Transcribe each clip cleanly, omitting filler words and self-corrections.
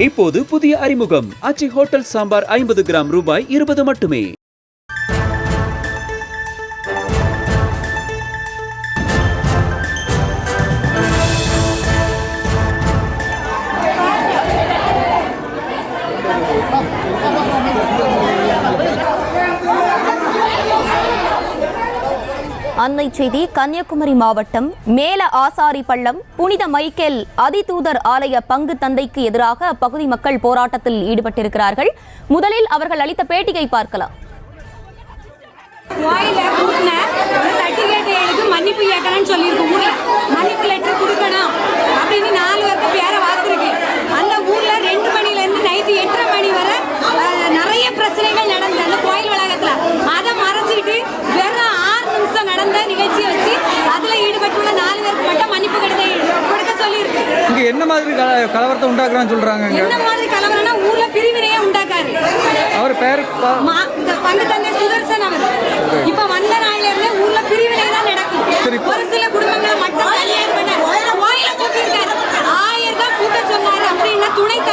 இப்போது புதிய அறிமுகம் ஆச்சி ஹோட்டல் சாம்பார் 50 கிராம் ரூபாய் 20 மட்டுமே. அன்னை செய்தி. கன்னியாகுமரி மாவட்டம் மேல ஆசாரி பள்ளம் புனித மைக்கேல் அதிதூதர் ஆலய பங்கு தந்தைக்கு எதிராக அப்பகுதி மக்கள் போராட்டத்தில் ஈடுபட்டிருக்கிறார்கள். முதலில் அவர்கள் அளித்த பேட்டியை பார்க்கலாம். மன்னிப்பு கேட்கணும்னு சொல்லியிருக்கு. ஊர்ல மன்னிப்பு லெட்டர் கொடுக்கணும் அப்படின்னு 4 வருஷம் பேர வாசிருக்கு. அந்த ஊர்ல 2 மணில இருந்து நைட்டு 8:30 மணி வரை நிறைய பிரச்சனைகள் நடந்தது அந்த கோயில் வளாகத்துல. அதை மறைச்சிட்டு வெறும் 6 நிமிஷம் நடந்த நிகழ்ச்சியை வச்சு அதுல ஈடுபட்டுள்ள 4 பேருக்கு மட்டும் மன்னிப்பு கொடுக்க சொல்லியிருக்கு. இங்க என்ன மாதிரி கலவரத்தை உண்டாக்குறான்னு சொல்றாங்க? என்ன மாதிரி கலவரம்னா ஊர்ல பிரிவினையே உண்டாக்காரு. அவர் பேர் பங்கு தந்தை சுதர்சன் அவர். இப்ப வந்த நாள்ல இருந்து ஊர்ல பிரிவினை தான் நடக்கும். ஒரு சில குடும்பங்களை மட்டும் கோயில கூட்டிருக்காரு. 1000 தான் கூட்ட சொன்னாரு அப்படின்னா துணைத்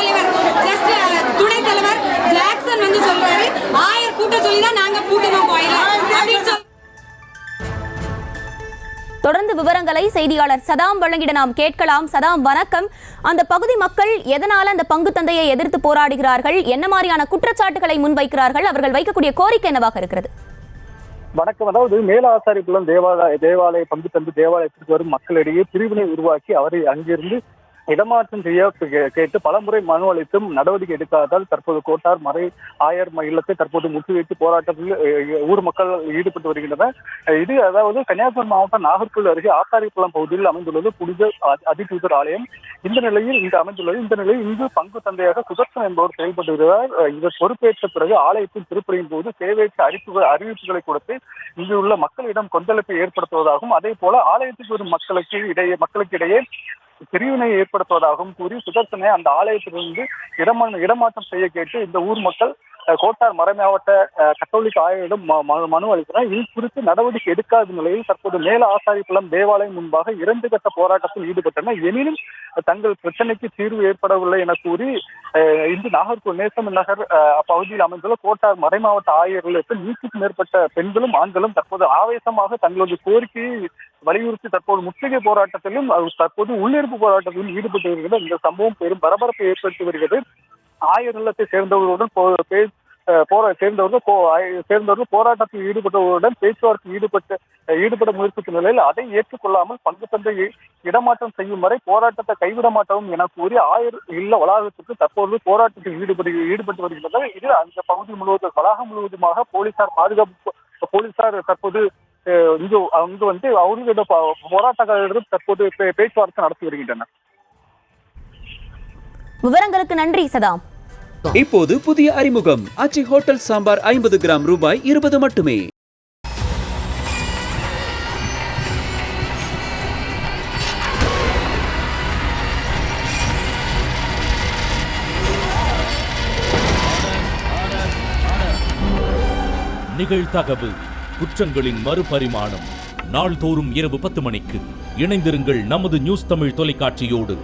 தலைவர் ஜாக்சன் வந்து சொல்றாரு 1000 கூட்ட சொல்லிதான் நாங்க கூட்டணும் கோயில அப்படின்னு சொல்லி. தொடர்ந்து விவரங்களை செய்தியாளர் சதாம் வழங்கிட நாம் கேட்கலாம். சதாம், வணக்கம். அந்த பகுதி மக்கள் எதனால அந்த பங்கு தந்தையை எதிர்த்து போராடுகிறார்கள்? என்ன மாதிரியான குற்றச்சாட்டுகளை முன்வைக்கிறார்கள்? அவர்கள் வைக்கக்கூடிய கோரிக்கை என்னவாக இருக்கிறது? வணக்கம். அதாவது மேல ஆசாரிக்குளம் தேவாலய பங்கு தந்து தேவாலயத்திற்கு வரும் மக்களிடையே பிரிவினை உருவாக்கி அவரை அங்கிருந்து இடமாற்றம் செய்ய கேட்டு பலமுறை மனு அளித்தும் நடவடிக்கை எடுக்காததால் தற்போது கோட்டார் மறை ஆயர் இல்லத்தை தற்போது முற்றுகையிட்டு போராட்டத்தில் ஊர் மக்கள் ஈடுபட்டு வருகின்றனர். இது அதாவது கன்னியாகுமரி மாவட்டம் நாகர்கோவில் அருகே ஆசாரிக்குளம் பகுதியில் அமைந்துள்ளது புனித அதிதூதர் ஆலயம். இந்த நிலையில் இங்கு பங்கு தந்தையாக சுதர்சன் என்பவர் செயல்பட்டு வருகிறார். இவர் பொறுப்பேற்ற பிறகு ஆலயத்தின் திருப்பலியின் போது தேவையற்ற அறிவிப்புகளை கொடுத்து இங்கு உள்ள மக்களிடம் கொந்தளிப்பை ஏற்படுத்துவதாகவும் அதே போல ஆலயத்துக்கு வரும் மக்களுக்கிடையே பிரிவினை ஏற்படுத்துவதாகவும் கூறி சுதர்சனை அந்த ஆலயத்திலிருந்து இடமாற்றம் செய்ய கேட்டு இந்த ஊர் மக்கள் கோட்டார் மறைமாவட்ட கத்தோலிக்க ஆயரிடம் மனு அளித்தனர். இது குறித்து நடவடிக்கை எடுக்காத நிலையில் தற்போது மேல ஆசாரிக்குளம் தேவாலயம் முன்பாக 2 கட்ட போராட்டத்தில் ஈடுபட்டனர். எனினும் தங்கள் பிரச்சனைக்கு தீர்வு ஏற்படவில்லை என கூறி இன்று நாகர்கோவில் நேசம் நகர் பகுதியில் அமைந்துள்ள கோட்டார் மறைமாவட்ட ஆயர்களுக்கு 100க்கும் மேற்பட்ட பெண்களும் ஆண்களும் தற்போது ஆவேசமாக தங்களது கோரிக்கையை வலியுறுத்தி தற்போது முற்றுகை போராட்டத்திலும் தற்போது உள்ளிருப்பு போராட்டத்திலும் ஈடுபட்டு வருகிறது. இந்த சம்பவம் பெரும் பரபரப்பை ஏற்படுத்தி வருகிறது. ஆயர் இல்லத்தை சேர்ந்தவர்களுடன் போராட்டத்தில் ஈடுபட்டவர்களுடன் பேச்சுவார்த்தை ஈடுபட முயற்சிக்கும் நிலையில் அதை ஏற்றுக்கொள்ளாமல் பங்கு தந்தையை இடமாற்றம் செய்யும் வரை போராட்டத்தை கைவிட மாட்டோம் என கூறி ஆயர் இல்ல வளாகத்துக்கு தற்போது போராட்டத்தில் ஈடுபட்டு வருகின்றனர். இது அந்த பகுதி முழுவதும் வளாகம் முழுவதுமாக போலீசார் தற்போது இங்கு வந்து அவர்களோட போராட்டக்காரர்களும் தற்போது பேச்சுவார்த்தை நடத்தி வருகின்றனர். விவரங்களுக்கு நன்றி சதாம். இப்போது புதிய அறிமுகம் ஆச்சி ஹோட்டல் சாம்பார் 50 கிராம் ரூபாய் 20 மட்டுமே. நிகழ்தகவு குற்றங்களின் மறுபரிமாணம் நாள்தோறும் இரவு 10 மணிக்கு இணைந்திருங்கள் நமது நியூஸ் தமிழ் தொலைக்காட்சியோடு.